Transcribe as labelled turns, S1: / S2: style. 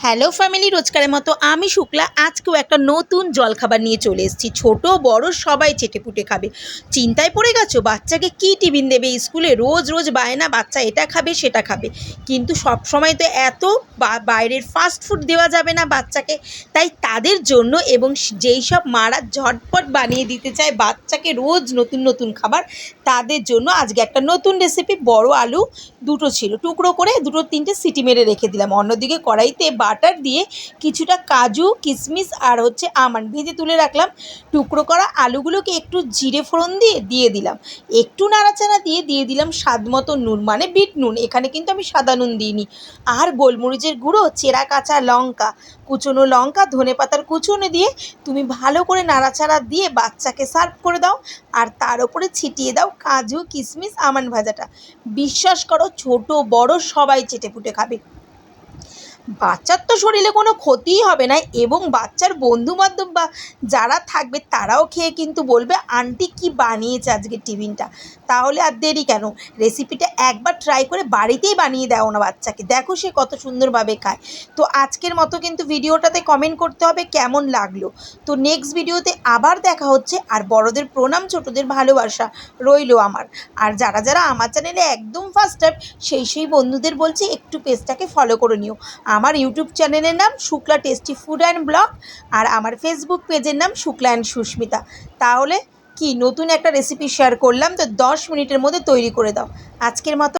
S1: Hello family, রোজকারের মতো আমি শুক্লা আজকেও একটা নতুন জলখাবার নিয়ে চলে এসেছি। ছোট বড় সবাই চেটেপুটে খাবে। চিন্তায় পড়ে গেছো বাচ্চাকে কী টিফিন দেবে স্কুলে? রোজ রোজ বায়না বাচ্চা এটা খাবে সেটা খাবে, কিন্তু সব সময় তো এত বাইরের ফাস্ট ফুড দেওয়া যাবে না বাচ্চাকে। তাই তাদের জন্য এবং যেই সব মারা ঝটপট বানিয়ে দিতে চায় বাচ্চাকে রোজ নতুন নতুন খাবার, তাদের জন্য আজকে একটা নতুন রেসিপি। বড় আলু দুটো ছিল, টুকরো করে দুটো তিনটে সিটি মেরে রেখে দিলাম। অন্যদিকে কড়াইতে বাটার দিয়ে কিছুটা কাজু কিশমিশ আর আমন্ড ভেজে তুলে রাখলাম। টুকরো করা আলুগুলোকে একটু জিরে ফোড়ন দিয়ে দিয়ে দিলাম। একটু নাড়াচাড়া দিয়ে দিয়ে দিলাম স্বাদ মতো নুন, মানে বিট নুন। এখানে কিন্তু আমি সাদা নুন দিইনি। আর গোলমরিচের গুঁড়ো, চেরা কাঁচা লঙ্কা, কুচনো লঙ্কা, ধনেপাতার কুচনো দিয়ে তুমি ভালো করে নাড়াচাড়া দিয়ে বাচ্চাকে সার্ভ করে দাও। আর তার উপরে ছিটিয়ে দাও কাজু কিশমিশ আমন্ড ভাজাটা। বিশ্বাস করো, ছোট বড় সবাই চেটেপুটে খাবে। বাচ্চার তো শরীরে কোনো ক্ষতিই হবে না, এবং বাচ্চার বন্ধুবান্ধব বা যারা থাকবে তারাও খেয়ে কিন্তু বলবে আন্টি কি বানিয়েছে আজকের টিফিনটা। তাহলে আর দেরি কেন, রেসিপিটা একবার ট্রাই করে বাড়িতেই বানিয়ে দাও না বাচ্চাকে, দেখো সে কত সুন্দরভাবে খায়। তো আজকের মতো কিন্তু ভিডিওটাতে কমেন্ট করতে হবে কেমন লাগলো। তো নেক্সট ভিডিওতে আবার দেখা হচ্ছে। আর বড়দের প্রণাম, ছোটদের ভালোবাসা রইলো আমার। আর যারা যারা আমার চ্যানেলে একদম ফার্স্ট টাইম, সেই বন্ধুদের বলছি একটু পেজটাকে ফলো করে নিও। আমার ইউটিউব চ্যানেলের নাম Shukla tasty food and blog, আর আমার ফেসবুক পেজের নাম শুক্লা অ্যান্ড সুস্মিতা। তাহলে কি নতুন একটা রেসিপি শেয়ার করলাম, তো 10 মিনিটের মধ্যে তৈরি করে দাও। আজকের মতো